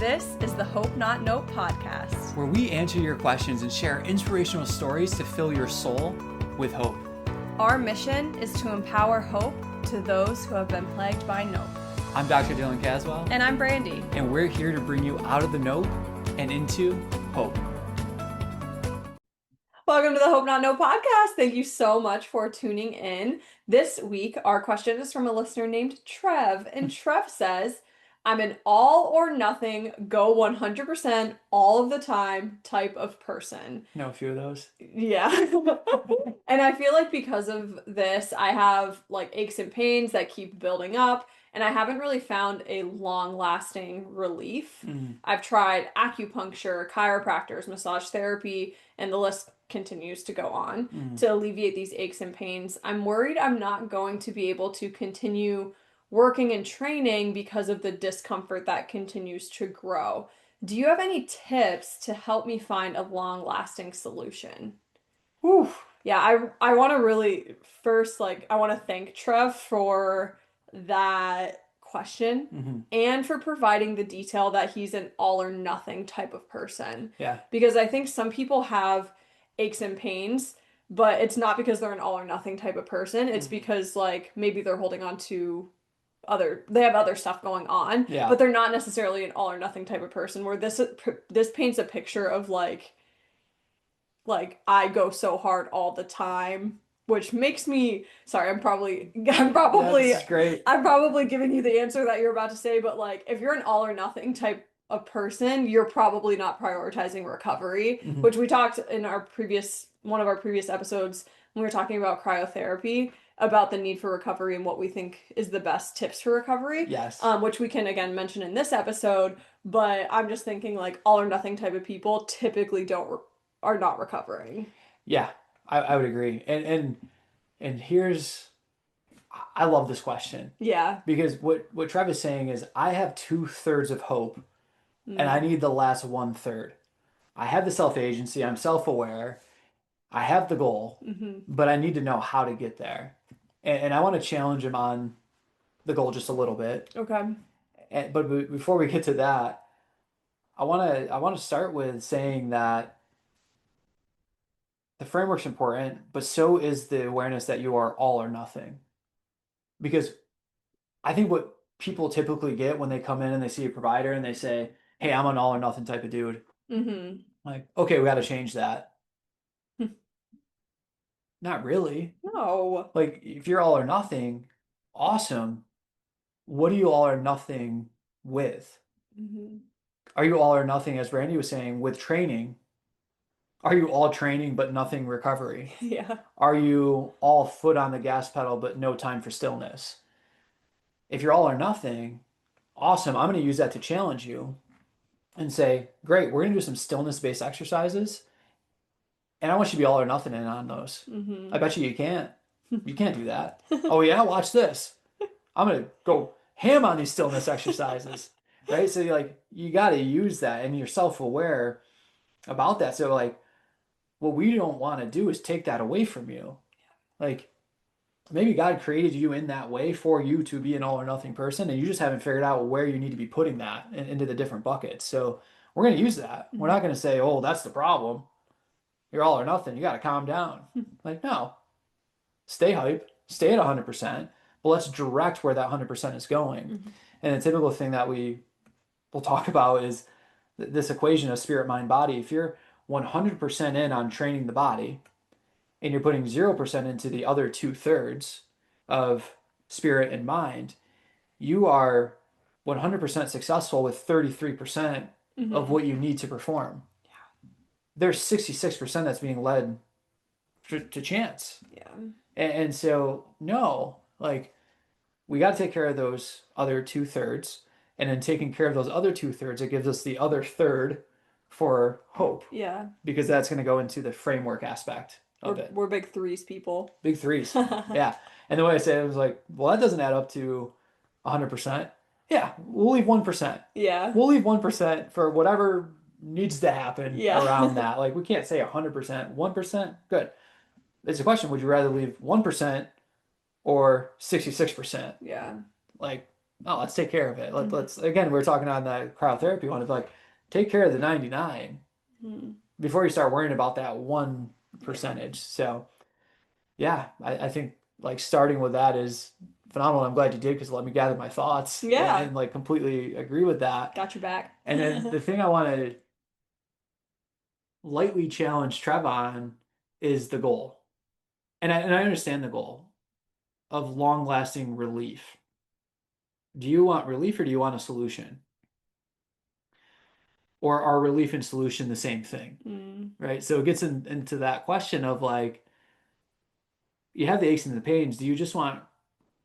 This is the Hope Not Nope podcast, where we answer your questions and share inspirational stories to fill your soul with hope. Our mission is to empower hope to those who have been plagued by nope. I'm Dr. Dylan Caswell. And I'm Brandy. And we're here to bring you out of the nope and into hope. Welcome to the Hope Not Nope podcast. Thank you so much for tuning in. This week, our question is from a listener named Trev. And Trev says, I'm an all or nothing, go 100% all of the time type of person. Know a few of those? Yeah. And I feel like because of this, I have like aches and pains that keep building up, and I haven't really found a long-lasting relief. I've tried acupuncture, chiropractors, massage therapy, and the list continues to go on to alleviate these aches and pains. I'm worried I'm not going to be able to continue working and training because of the discomfort that continues to grow. Do you have any tips to help me find a long-lasting solution? Whew. Yeah, I want to really first, I want to thank Trev for that question and for providing the detail that he's an all or nothing type of person. Yeah. Because I think some people have aches and pains, but it's not because they're an all or nothing type of person. It's because maybe they're holding on to they have other stuff going on, but they're not necessarily an all or nothing type of person, where this paints a picture of like I go so hard all the time, which makes me sorry. I'm probably That's great. I'm probably giving you the answer that you're about to say, but if you're an all or nothing type of person, you're probably not prioritizing recovery, which we talked in one of our previous episodes when we were talking about cryotherapy, about the need for recovery and what we think is the best tips for recovery. Yes. Which we can again mention in this episode, but I'm just thinking all or nothing type of people typically are not recovering. Yeah, I would agree. And here's, I love this question. Yeah. Because what Trev is saying is, I have 2/3 of hope and I need the last 1/3. I have the self-agency, I'm self-aware, I have the goal, but I need to know how to get there. And I want to challenge him on the goal just a little bit. Okay. But before we get to that, I want to start with saying that the framework's important, but so is the awareness that you are all or nothing. Because I think what people typically get when they come in and they see a provider and they say, hey, I'm an all or nothing type of dude. Okay, we got to change that. Not really. No. If you're all or nothing, awesome. What are you all or nothing with? Are you all or nothing, as Randy was saying, with training? Are you all training but nothing recovery? Yeah. Are you all foot on the gas pedal but no time for stillness? If you're all or nothing, awesome. I'm going to use that to challenge you and say, great, we're going to do some stillness-based exercises. And I want you to be all or nothing in on those. I bet you can't. You can't do that. Oh yeah, watch this. I'm going to go ham on these stillness exercises. Right? So you got to use that, and you're self-aware about that. So what we don't want to do is take that away from you. Maybe God created you in that way for you to be an all or nothing person, and you just haven't figured out where you need to be putting that into the different buckets. So we're going to use that. We're not going to say, oh, that's the problem. You're all or nothing. You got to calm down. No. Stay hype. Stay at 100%. But let's direct where that 100% is going. And a typical thing that we will talk about is this equation of spirit, mind, body. If you're 100% in on training the body and you're putting 0% into the other 2/3 of spirit and mind, you are 100% successful with 33% of what you need to perform. There's 66% that's being led to chance. Yeah. And so, no, we got to take care of those other 2/3. And then taking care of those other 2/3, it gives us the other third for hope. Yeah. Because that's going to go into the framework aspect of it. We're big threes people. Big threes. Yeah. And the way I say it was well, that doesn't add up to 100%. Yeah. We'll leave 1%. Yeah. We'll leave 1% for whatever needs to happen around that. We can't say 100%. 1%, good. It's a question, would you rather leave 1% or 66%? Yeah. Oh, let's take care of it. Mhm. Let's again, we're talking on the cryotherapy one of like take care of the 99 Mhm. before you start worrying about that one Yeah. percentage. So yeah, I think like starting with that is phenomenal. I'm glad you did because it let me gather my thoughts Yeah. and like completely agree with that. Got your back. And then the thing I want to lightly challenge Trev on is the goal. And I understand the goal of long lasting relief. Do you want relief or do you want a solution? Or are relief and solution the same thing? Mm. Right. So it gets into that question of like, you have the aches and the pains. Do you just want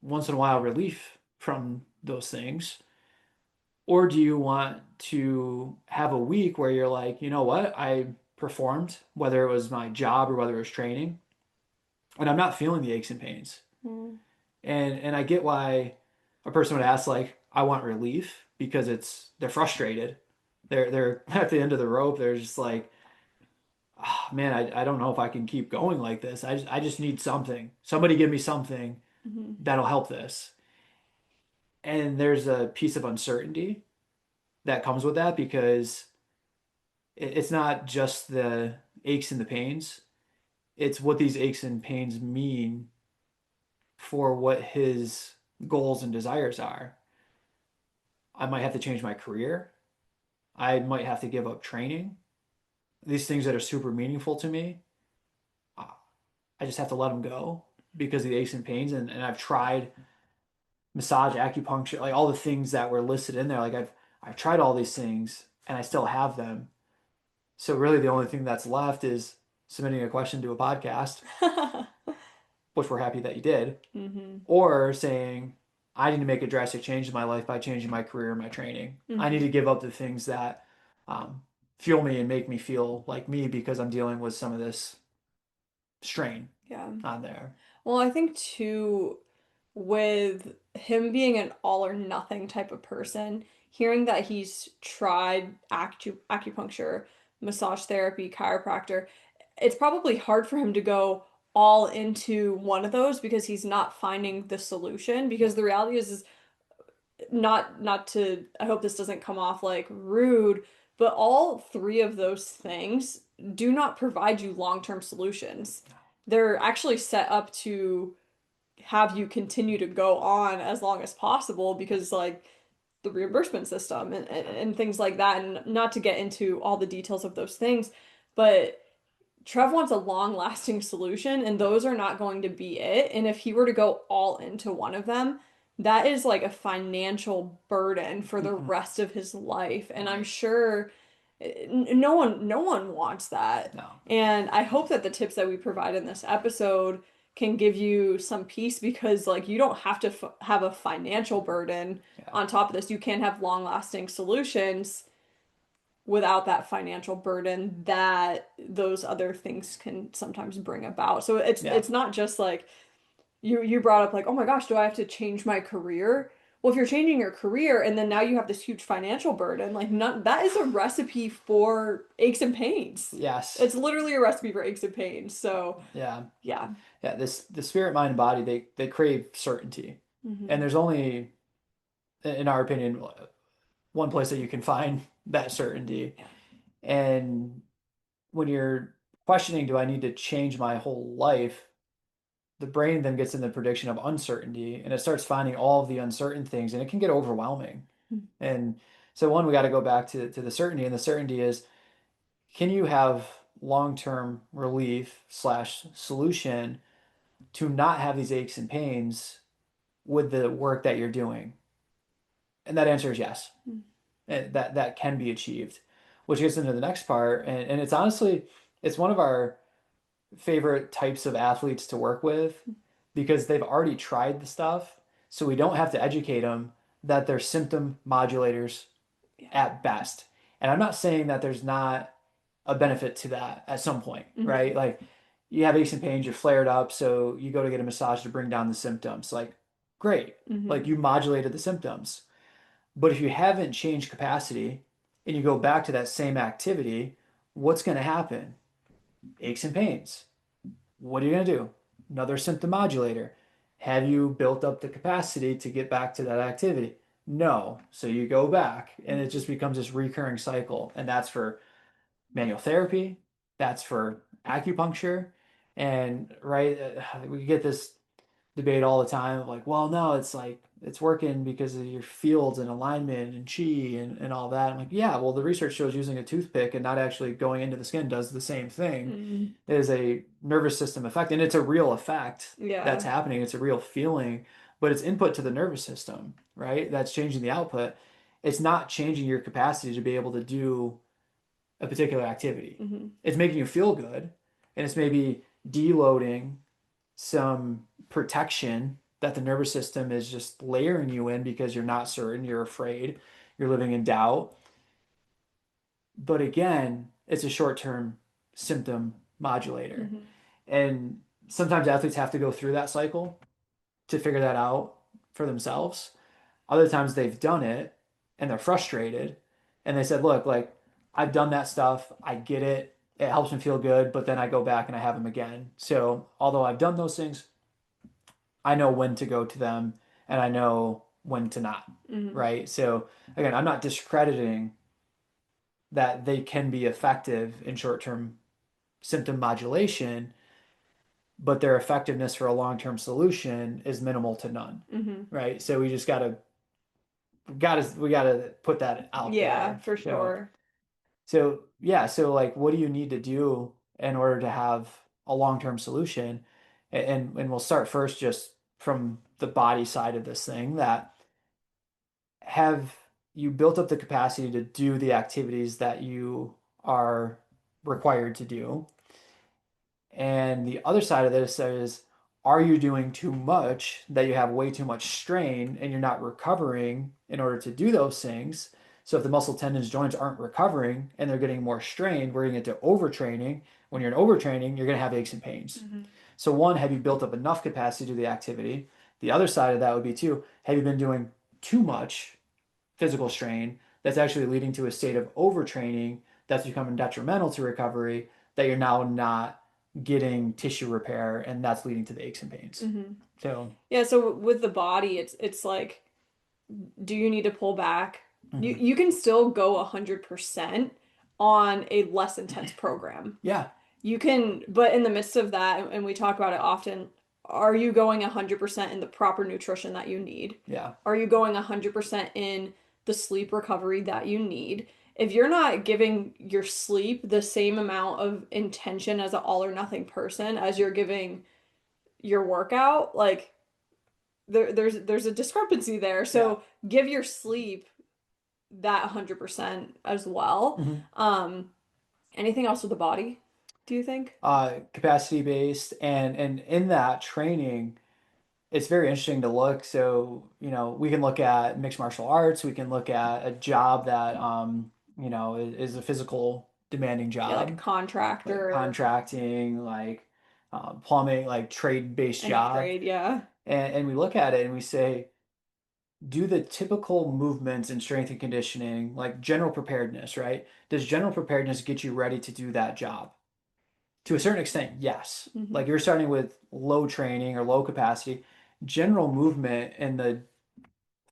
once in a while relief from those things? Or do you want to have a week where you're like, you know what? I performed, whether it was my job or whether it was training, and I'm not feeling the aches and pains. Mm. And I get why a person would ask like, I want relief because they're frustrated. They're at the end of the rope. They're just like, oh, man, I don't know if I can keep going like this. I just need something. Somebody give me something Mhm. that'll help this. And there's a piece of uncertainty that comes with that because it's not just the aches and the pains. It's what these aches and pains mean for what his goals and desires are. I might have to change my career. I might have to give up training. These things that are super meaningful to me, I just have to let them go because of the aches and pains. And I've tried massage, acupuncture, like all the things that were listed in there. Like I've tried all these things and I still have them. So really the only thing that's left is submitting a question to a podcast, which we're happy that you did, Mhm. or saying, I need to make a drastic change in my life by changing my career and my training. I need Mhm. to give up the things that um, fuel me and make me feel like me because I'm dealing with some of this strain Yeah. on there. Well, I think too, with him being an all or nothing type of person, hearing that he's tried acupuncture, massage therapy, chiropractor, it's probably hard for him to go all into one of those because he's not finding the solution. Because the reality is not to, I hope this doesn't come off like rude, but all three of those things do not provide you long-term solutions. They're actually set up to have you continue to go on as long as possible because like the reimbursement system and things like that, and not to get into all the details of those things, but Trev wants a long lasting solution, and those are not going to be it. And if he were to go all into one of them, that is like a financial burden for the Mm-hmm. rest of his life. And I'm Right. sure no one wants that. No. And I hope that the tips that we provide in this episode can give you some peace because like you don't have to have a financial burden Yeah. on top of this. You can have long lasting solutions without that financial burden that those other things can sometimes bring about. So Yeah. it's not just like you brought up like, "Oh my gosh, do I have to change my career?" Well, if you're changing your career and then now you have this huge financial burden, like none, that is a recipe for aches and pains. Yes. It's literally a recipe for aches and pains. So, Yeah. yeah. Yeah. The spirit, mind, and body, they crave certainty. And Hmm. there's only, in our opinion, one place that you can find that certainty. Yeah. And when you're questioning, do I need to change my whole life? The brain then gets in the prediction of uncertainty and it starts finding all of the uncertain things and it can get overwhelming. And so one, we got to go back to the certainty, and the certainty is, can you have long-term relief slash solution to not have these aches and pains with the work that you're doing? And that answer is yes. And that can be achieved, which gets into the next part. And it's honestly, it's one of our favorite types of athletes to work with because they've already tried the stuff. So we don't have to educate them that they're symptom modulators Yeah. at best. And I'm not saying that there's not a benefit to that at some point, Hmm. right? Like you have aches and pains, you're flared up, so you go to get a massage to bring down the symptoms. Like, great. Like Hmm. you modulated the symptoms. But if you haven't changed capacity and you go back to that same activity, what's going to happen? Aches and pains. What are you going to do? Another symptom modulator. Have you built up the capacity to get back to that activity? No. So you go back and it Mhm. just becomes this recurring cycle. And that's for manual therapy, that's for acupuncture. And right, we get this debate all the time of like, well, no, it's like it's working because of your fields and alignment and chi and all that. I'm like, yeah, well, the research shows using a toothpick and not actually going into the skin does the same thing. Mhm. It is a nervous system effect, and it's a real effect that's Yeah. happening. It's a real feeling, but it's input to the nervous system, right? That's changing the output. It's not changing your capacity to be able to do a particular activity. Mhm. It's making you feel good, and it's maybe deloading some protection that the nervous system is just layering you in because you're not certain, you're afraid, you're living in doubt. But again, it's a short term symptom modulator. Mhm. And sometimes athletes have to go through that cycle to figure that out for themselves. Other times they've done it and they're frustrated and they said, look, like I've done that stuff. I get it. It helps me feel good, but then I go back and I have them again. So although I've done those things, I know when to go to them and I know when to not. Mhm. Right. So again, I'm not discrediting that they can be effective in short term symptom modulation, but their effectiveness for a long term solution is minimal to none. Mhm. Right. So we gotta put that out Yeah, there. for So sure. so yeah, so like what do you need to do in order to have a long-term solution? And we'll start first just from the body side of this thing that have you built up the capacity to do the activities that you are required to do? And the other side of this is, are you doing too much that you have way too much strain and you're not recovering in order to do those things? So if the muscle tendons, joints aren't recovering and they're getting more strained, we're going to get to overtraining. When you're in overtraining, you're going to have aches and pains. Mhm. So one, have you built up enough capacity to do the activity? The other side of that would be two, have you been doing too much physical strain that's actually leading to a state of overtraining that's becoming detrimental to recovery that you're now not getting tissue repair and that's leading to the aches and pains. Mhm. So, Yeah, so with the body, it's like, do you need to pull back? You mhm. you can still go 100% on a less intense program. Yeah, You can, but in the midst of that, and we talk about it often, are you going 100% in the proper nutrition that you need? yeah, Are you going 100% in the sleep recovery that you need? If you're not giving your sleep the same amount of intention as an all or nothing person as you're giving your workout, like there's a discrepancy there. yeah. So give your sleep that 100% as well. Mm-hmm. Anything else with the body, do you think? Capacity based and in that training, it's very interesting to look. So, we can look at mixed martial arts, we can look at a job that is a physical demanding Yeah, like a job, like contractor, contracting, like plumbing, like trade-based any job. trade, yeah. And we look at it and we say, do the typical movements in strength and conditioning, like general preparedness, right? Does general preparedness get you ready to do that job? To a certain extent, yes. Hmm. Like you're starting with low training or low capacity, general movement in the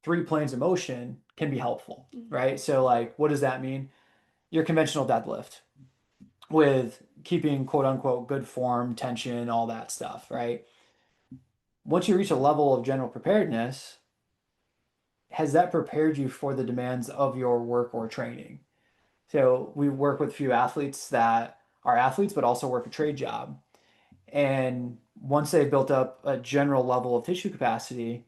three planes of motion can be helpful, right? So, like, what does that mean? Your conventional deadlift with keeping quote unquote good form, tension, all that stuff, right? Once you reach a level of general preparedness, has that prepared you for the demands of your work or training? So we work with a few athletes that are athletes but also work a trade job. And once they've built up a general level of tissue capacity,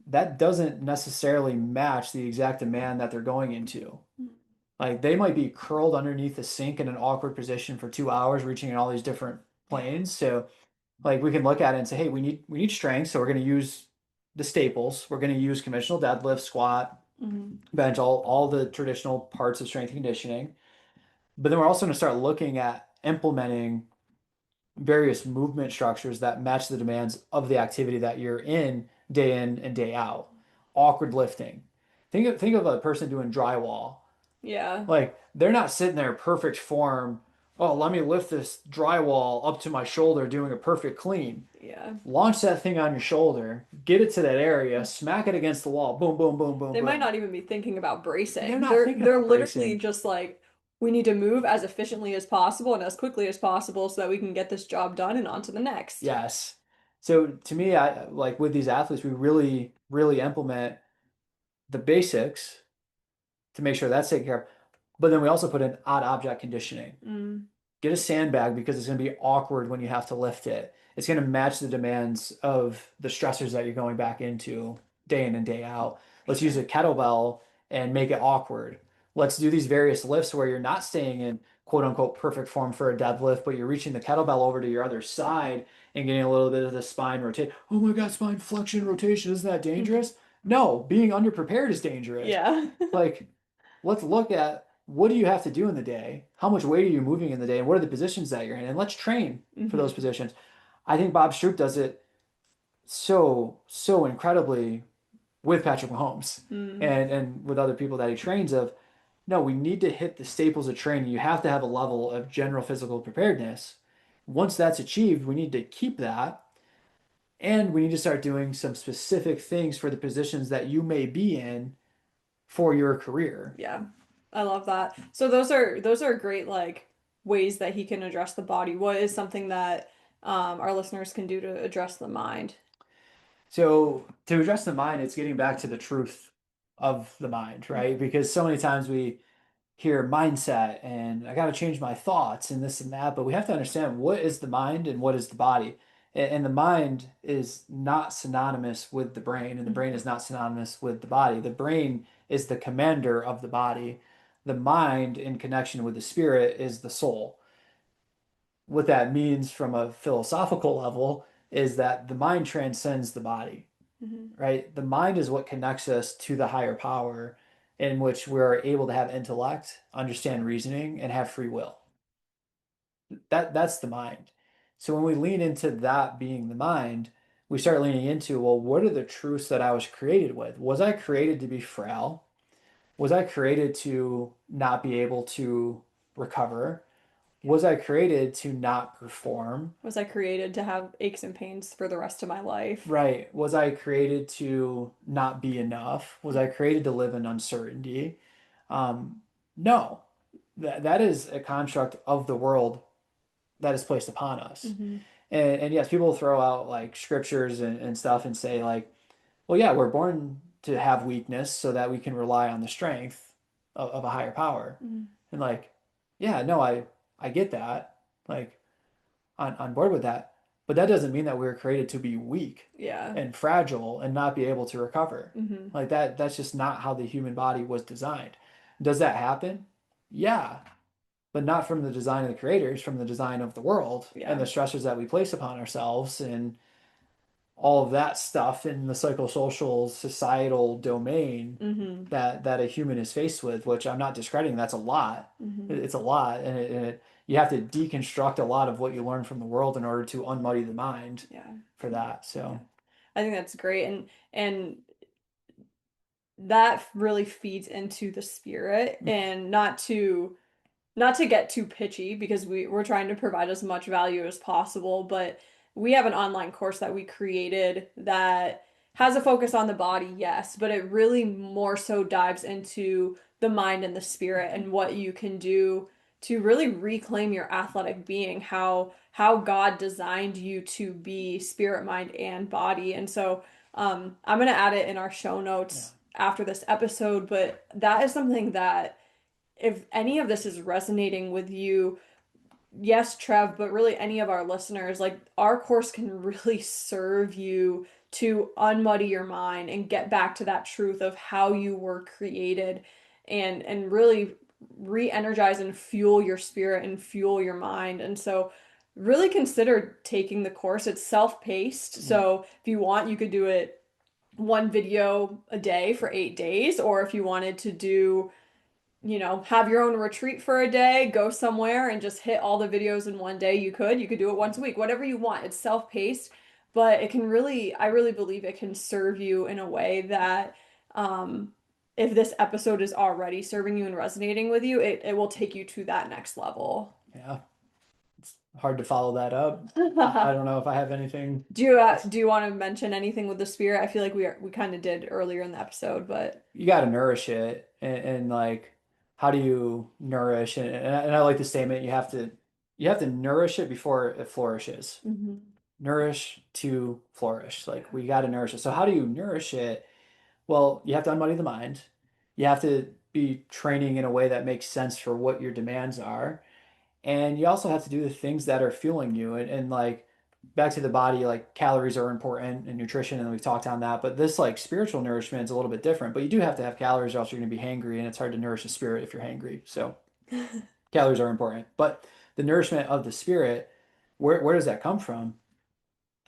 that doesn't necessarily match the exact demand that they're going into. Like they might be curled underneath the sink in an awkward position for 2 hours, reaching in all these different planes. So like we can look at it and say, hey, we need strength, so we're going to use the staples. We're going to use conventional deadlift, squat, Hmm. bench, all the traditional parts of strength and conditioning. But then we're also going to start looking at implementing various movement structures that match the demands of the activity that you're in and day out. Awkward lifting. Think of a person doing drywall. Yeah. Like they're not sitting there perfect form oh, let me lift this drywall up to my shoulder doing a perfect clean. Yeah. Launch that thing on your shoulder, get it to that area, smack it against the wall, boom, boom, boom, boom, They might boom. not even be thinking about They're bracing. not thinking They're about literally bracing. just like, we need to move as efficiently as possible and as quickly as possible so that we can get this job done and on to the next. Yes. So to me, I like with these athletes, we really, really implement the basics to make sure that's taken care of. But then we also put in odd object conditioning. Mm, Get a sandbag because it's going to be awkward when you have to lift it. It's going to match the demands of the stressors that you're going back into day in and day out. Let's use sure. a kettlebell and make it awkward. Let's do these various lifts where you're not staying in quote unquote perfect form for a deadlift, but you're reaching the kettlebell over to your other side and getting a little bit of the spine rotate. Oh my God, spine flexion rotation, isn't that dangerous? No, being underprepared is dangerous. Yeah. Like, let's look at what do you have to do in the day? How much weight are you moving in the day? And what are the positions that you're in? And let's train for those hmm positions. I think Bob Stroop does it so incredibly with Patrick Mahomes Mm, and with other people that he trains of no, we need to hit the staples of training. You have to have a level of general physical preparedness. Once that's achieved, we need to keep that and we need to start doing some specific things for the positions that you may be in for your career. yeah. I love that. So those are great like ways that he can address the body. What is something that our listeners can do to address the mind? So to address the mind, it's getting back to the truth of the mind, right? Because so many times we hear mindset and I got to change my thoughts and this and that, but we have to understand what is the mind and what is the body. And the mind is not synonymous with the brain, and the brain Mhm. is not synonymous with the body. The brain is the commander of the body. The mind, in connection with the spirit, is the soul. What that means from a philosophical level is that the mind transcends the body, Mhm. right? The mind is what connects us to the higher power in which we're able to have intellect, understand reasoning, and have free will. That's the mind. So when we lean into that being the mind, we start leaning into, well, what are the truths that I was created with? Was I created to be frail? Was I created to not be able to recover? Yeah. Was I created to not perform? Was I created to have aches and pains for the rest of my life? Right. Was I created to not be enough? Was I created to live in uncertainty? No. That is a construct of the world that is placed upon us. hmm And yes, people throw out like scriptures and stuff and say like, well, yeah, we're born to have weakness so that we can rely on the strength of a higher power. hmm And like, yeah, no, I get that. Like on board with that. But that doesn't mean that we were created to be weak Yeah. and fragile and not be able to recover. hmm Like that's just not how the human body was designed. Does that happen? Yeah, but not from the design of the creators, from the design of the world and Yeah. the stressors that we place upon ourselves and all of that stuff in the psychosocial societal domain hmm that a human is faced with, which I'm not discrediting. That's a lot. hmm It's a lot, and you have to deconstruct a lot of what you learn from the world in order to unmuddy the mind Yeah. for that. Yeah. So, I think that's great. And that really feeds into the spirit and not to get too pitchy because we're trying to provide as much value as possible, but we have an online course that we created that has a focus on the body, yes, but it really more so dives into the mind and the spirit and what you can do to really reclaim your athletic being, how God designed you to be spirit, mind, and body. And so I'm gonna add it in our show yeah, notes after this episode, but that is something that if any of this is resonating with you, yes, Trev, but really any of our listeners, like our course can really serve you to unmuddy your mind and get back to that truth of how you were created and really re-energize and fuel your spirit and fuel your mind. And so really consider taking the course. It's self-paced. yeah, So if you want, you could do it one video a day for 8 days, or if you wanted to do have your own retreat for a day, go somewhere and just hit all the videos in one day. You could do it once a week, whatever you want. It's self-paced, but it can really, I really believe it can serve you in a way that, um, if this episode is already serving you and resonating with you, it will take you to that next level. Yeah, it's hard to follow that up. I don't know if I have anything else. Do you want to mention anything with the spirit? I feel like we kind of did earlier in the episode, but You got to nourish it, and like, how do you nourish? And I like the statement, you have to nourish it before it flourishes. Mhm. Nourish to flourish. Like, Yeah. we got to nourish it. So how do you nourish it? Well, you have to unmuddy the mind. You have to be training in a way that makes sense for what your demands are. And you also have to do the things that are fueling you. And like, back to the body, like, calories are important and nutrition, and we've talked on that. But this, like, spiritual nourishment is a little bit different. But you do have to have calories, or else you're going to be hangry, and it's hard to nourish the spirit if you're hangry. So calories are important. But the nourishment of the spirit, where does that come from?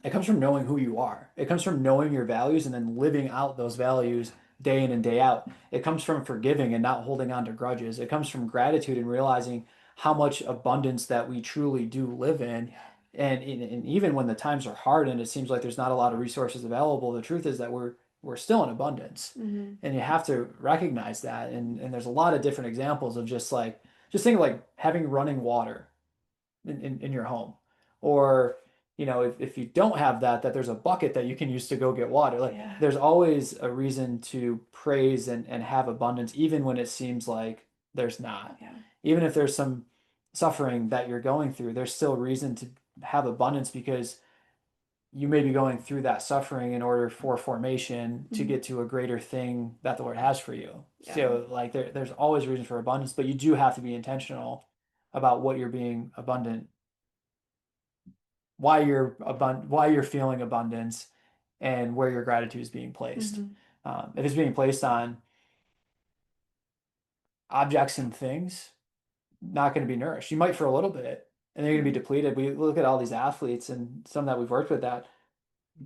It comes from knowing who you are. It comes from knowing your values and then living out those values day in and day out. It comes from forgiving and not holding on to grudges. It comes from gratitude and realizing how much abundance that we truly do live in. And even when the times are hard and it seems like there's not a lot of resources available, the truth is that we're still in abundance. Hmm. And you have to recognize that. And there's a lot of different examples of just think of like having running water in your home. Or, if you don't have that there's a bucket that you can use to go get water. Like, Yeah. there's always a reason to praise and have abundance, even when it seems like there's not. Yeah. Even if there's some suffering that you're going through, there's still reason to have abundance, because you may be going through that suffering in order for formation to Mhm. get to a greater thing that the Lord has for you. Yeah. So, like, there's always reason for abundance, but you do have to be intentional about what you're being abundant, why you're feeling abundance, and where your gratitude is being placed. Hmm. If it's being placed on objects and things, not going to be nourished. You might for a little bit, and they're going to be depleted. We look at all these athletes and some that we've worked with that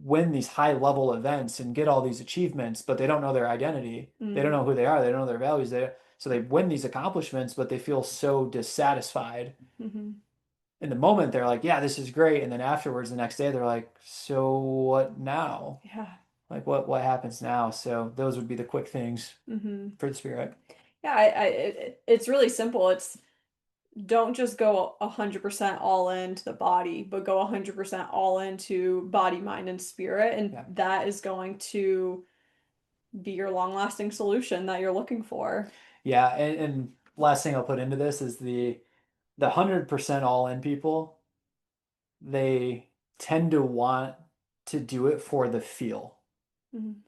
win these high level events and get all these achievements, but they don't know their identity. They don't Mm. know who they are. They don't know their values. So they win these accomplishments, but they feel so dissatisfied. Hmm. In the moment, they're like, "Yeah, this is great," and then afterwards, the next day, they're like, "So what now?" Yeah. Like, what happens now? So those would be the quick things Hmm. for the spirit. Yeah, it's really simple. It's don't just go 100% all into the body, but go 100% all into body, mind, and spirit. And Yeah. that is going to be your long-lasting solution that you're looking for. Yeah, and last thing I'll put into this is the 100% all in people, they tend to want to do it for the feel. Mhm.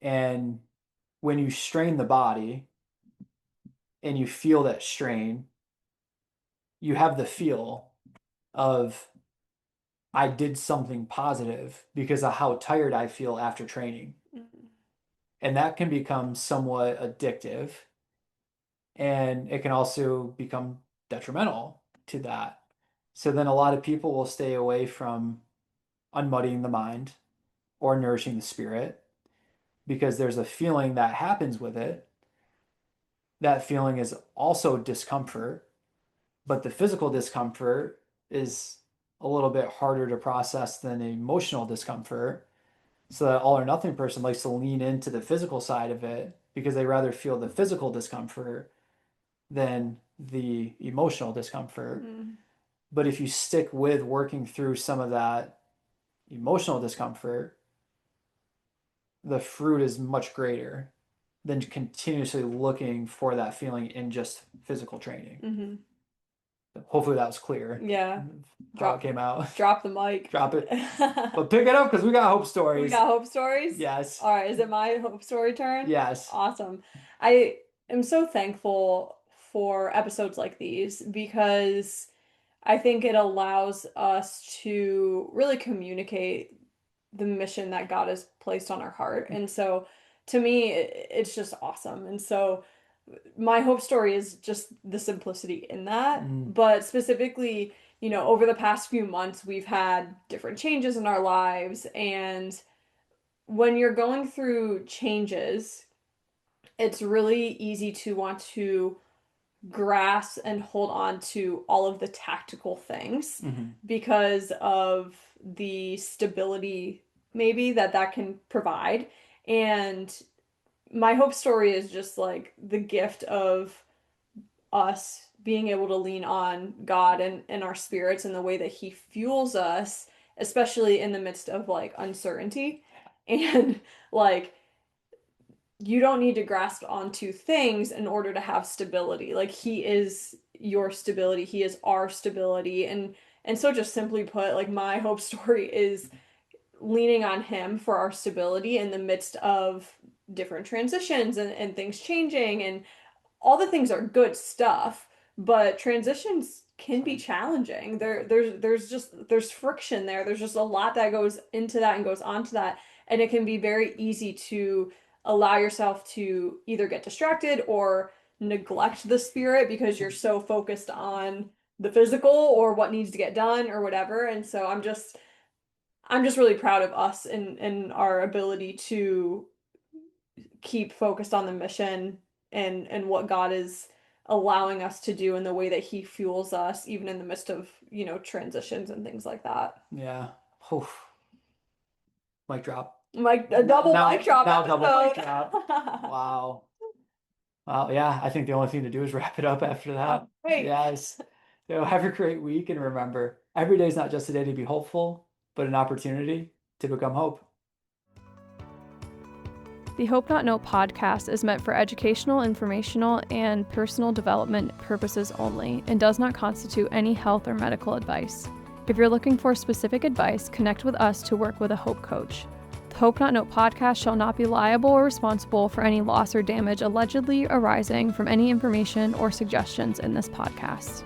And when you strain the body and you feel that strain, you have the feel of, I did something positive because of how tired I feel after training. Mhm. And that can become somewhat addictive, and it can also become detrimental to that. So then a lot of people will stay away from unmuddying the mind or nourishing the spirit, because there's a feeling that happens with it. That feeling is also discomfort, but the physical discomfort is a little bit harder to process than emotional discomfort. So that all or nothing person likes to lean into the physical side of it because they rather feel the physical discomfort than the emotional discomfort. Mhm. But if you stick with working through some of that emotional discomfort, the fruit is much greater than continuously looking for that feeling in just physical training. Mhm. Hopefully that was clear Yeah. how it Drop came out. drop the mic. Drop it. But pick it up because we got hope We stories. got hope stories? Yes. All right, is it my hope story turn? Yes. Awesome. I am so thankful for episodes like these because I think it allows us to really communicate the mission that God has placed on our heart. And so to me, it's just awesome. And so my hope story is just the simplicity in that. Mm. But specifically, over the past few months, we've had different changes in our lives. And when you're going through changes, it's really easy to want to grasp and hold on to all of the tactical things Mm-hmm. because of the stability maybe that can provide. And my hope story is just like the gift of us being able to lean on God and our spirits and the way that he fuels us, especially in the midst of like uncertainty. And like you don't need to grasp onto things in order to have stability. Like he is your stability, he is our stability. And so just simply put, like my hope story is leaning on him for our stability in the midst of different transitions and things changing, and all the things are good stuff, but transitions can be challenging. There's friction there. There's just a lot that goes into that and goes onto that, and it can be very easy to allow yourself to either get distracted or neglect the spirit because you're so focused on the physical or what needs to get done or whatever. And so I'm just really proud of us and our ability to keep focused on the mission and what God is allowing us to do in the way that he fuels us even in the midst of, transitions and things like that. Yeah. Oof. Mic drop. Like a double mic drop Now double mic episode. drop. Wow. Well, yeah, I think the only thing to do is wrap it up after that. Right. Yes. Have a great week, and remember, every day is not just a day to be hopeful, but an opportunity to become hope. The Hope Not Know podcast is meant for educational, informational, and personal development purposes only and does not constitute any health or medical advice. If you're looking for specific advice, connect with us to work with a Hope coach. The Hope Not Know podcast shall not be liable or responsible for any loss or damage allegedly arising from any information or suggestions in this podcast.